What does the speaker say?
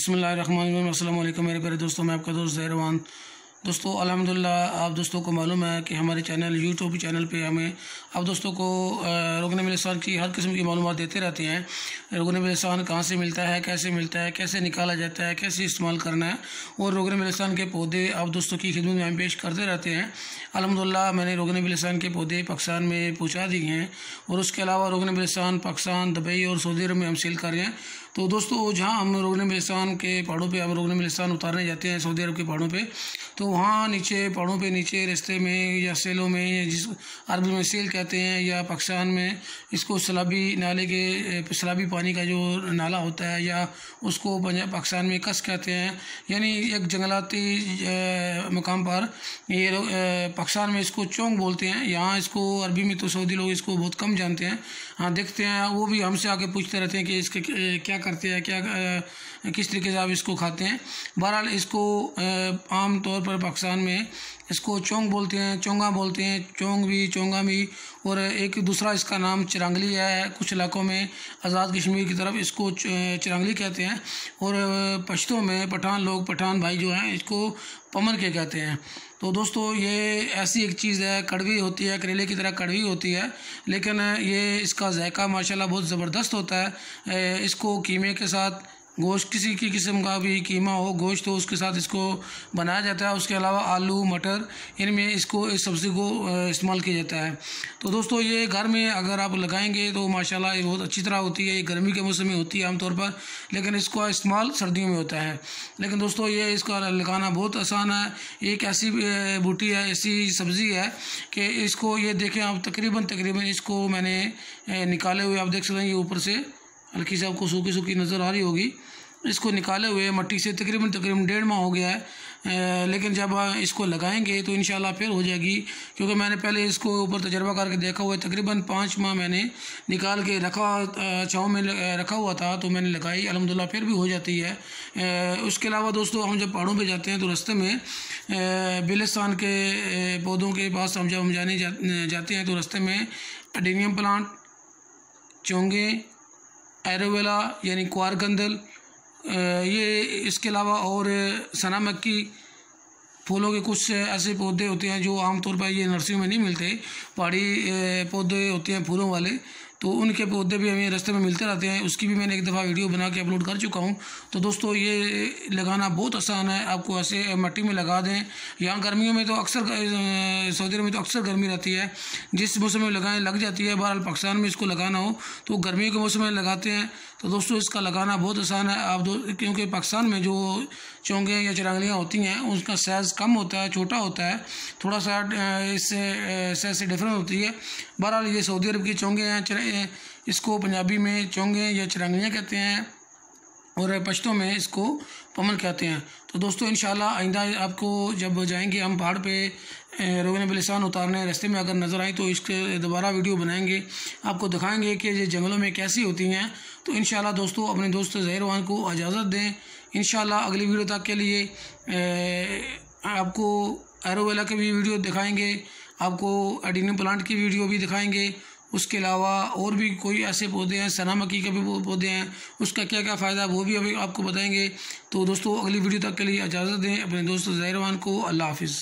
बिस्मिल्लाहिर्रहमानिर्रहीम। अस्सलाम वालेकुम मेरे प्यारे दोस्तों, मैं आपका दोस्त ज़हरवान। दोस्तों अल्हम्दुलिल्लाह आप दोस्तों को मालूम है कि हमारे यूट्यूब चैनल पे हमें आप दोस्तों को रोगन लिसान की हर किस्म की मालूमात देते रहते हैं। रोगन लिसान कहाँ से मिलता है, कैसे मिलता है, कैसे निकाला जाता है, कैसे इस्तेमाल करना है, और रोगन लिसान के पौधे आप दोस्तों की खिदमत में हम पेश करते रहते हैं। अल्हम्दुलिल्लाह मैंने रोगन लिसान के पौधे पाकिस्तान में पहुँचा दिए हैं, और उसके अलावा रोगन लिसान पाकिस्तान, दुबई और सऊदी अरब में हम सेल कर रहे हैं। तो दोस्तों जहाँ हम रोगन लिसान के पहाड़ों पे हम रोगन लिसान उतारने जाते हैं सऊदी अरब के पहाड़ों पे, तो वहाँ नीचे पहाड़ों पे नीचे रास्ते में या सेलों में, या जिस अरबी में सेल कहते हैं, या पाकिस्तान में इसको सलाबी नाले के सलाबी पानी का जो नाला होता है, या उसको पाकिस्तान में कस कहते हैं, यानी एक जंगलाती मकाम पर ये पाकिस्तान में इसको चोंग बोलते हैं। यहाँ इसको अरबी में तो सऊदी लोग इसको बहुत कम जानते हैं। हाँ देखते हैं, वो भी हमसे आके पूछते रहते हैं कि इसके क्या करते हैं, क्या किस तरीके से आप इसको खाते हैं। बहरहाल इसको आम तौर पर पाकिस्तान में इसको चोंग बोलते हैं, चोंगा बोलते हैं, चोंग भी, चोंगा भी, और एक दूसरा इसका नाम चिरांगली है। कुछ इलाकों में आज़ाद कश्मीर की तरफ इसको चिरांगली कहते हैं, और पश्तो में पठान भाई जो हैं इसको पमन के कहते हैं। तो दोस्तों ये ऐसी एक चीज़ है, कड़वी होती है, करेले की तरह कड़वी होती है, लेकिन ये इसका जायका माशाल्लाह बहुत ज़बरदस्त होता है। इसको कीमे के साथ, गोश्त किसी की किस्म का भी कीमा हो, गोश्त हो, उसके साथ इसको बनाया जाता है। उसके अलावा आलू मटर इनमें इसको इस सब्ज़ी को इस्तेमाल किया जाता है। तो दोस्तों ये घर में अगर आप लगाएंगे तो माशाल्लाह ये बहुत अच्छी तरह होती है। ये गर्मी के मौसम में होती है आमतौर पर, लेकिन इसका इस्तेमाल सर्दियों में होता है। लेकिन दोस्तों ये इसका लगाना बहुत आसान है। एक ऐसी बूटी है, ऐसी सब्ज़ी है कि इसको ये देखें आप, तकरीबन इसको मैंने निकाले हुए, आप देख सकते हैं ये ऊपर से हल्की से आपको सूखी नज़र आ रही होगी। इसको निकाले हुए मट्टी से तकरीबन 1.5 माह हो गया है, लेकिन जब इसको लगाएंगे तो इंशाल्लाह फिर हो जाएगी, क्योंकि मैंने पहले इसको ऊपर तजर्बा करके देखा हुआ है। तकरीबन 5 माह मैंने निकाल के रखा, छाँव में रखा हुआ था, तो मैंने लगाई, अल्हम्दुलिल्लाह फिर भी हो जाती है। उसके अलावा दोस्तों हम जब पहाड़ों पर जाते हैं तो रास्ते में बिलिस्तान के पौधों के पास हम जब जाते हैं तो रास्ते में एडेनियम प्लांट, चोंगे, एलोवेरा यानी क्वारगंदल, ये इसके अलावा और सना मक्की, फूलों के कुछ ऐसे पौधे होते हैं जो आमतौर पर ये नर्सरी में नहीं मिलते, पहाड़ी पौधे होते हैं फूलों वाले, तो उनके पौधे भी हमें रास्ते में मिलते रहते हैं। उसकी भी मैंने एक दफ़ा वीडियो बना के अपलोड कर चुका हूँ। तो दोस्तों ये लगाना बहुत आसान है, आपको ऐसे मट्टी में लगा दें। यहाँ गर्मियों में तो अक्सर सऊदी अरब में तो अक्सर गर्मी रहती है, जिस मौसम में लगाएं लग जाती है। बहरहाल पाकिस्तान में इसको लगाना हो तो गर्मियों के मौसम में लगाते हैं। तो दोस्तों इसका लगाना बहुत आसान है। क्योंकि पाकिस्तान में जो चोंगे या चिरांगलियाँ होती हैं उसका साइज़ कम होता है, छोटा होता है, थोड़ा सा इससे साइज़ से डिफरेंट होती है। बहरहाल ये सऊदी अरब की चोंगे हैं, इसको पंजाबी में चोंगे या चिरांगलियाँ कहते हैं, और पश्तो में इसको पमन कहते हैं। तो दोस्तों इंशाल्लाह आइंदा आपको जब जाएंगे हम पहाड़ पे रोगन लिसान उतारने, रास्ते में अगर नज़र आए तो इसके दोबारा वीडियो बनाएंगे, आपको दिखाएंगे कि ये जंगलों में कैसी होती हैं। तो इंशाल्लाह दोस्तों अपने दोस्त ज़हरवान को इजाज़त दें। इंशाल्लाह अगली वीडियो तक के लिए आपको एलोवेरा की भी वीडियो दिखाएंगे, आपको एडेनियम प्लांट की वीडियो भी दिखाएंगे। उसके अलावा और भी कोई ऐसे पौधे हैं, सना मक्की के भी पौधे हैं, उसका क्या क्या फ़ायदा वो भी अभी आपको बताएंगे। तो दोस्तों अगली वीडियो तक के लिए इजाज़त दें अपने दोस्त ज़हरवान को। अल्लाह हाफिज़।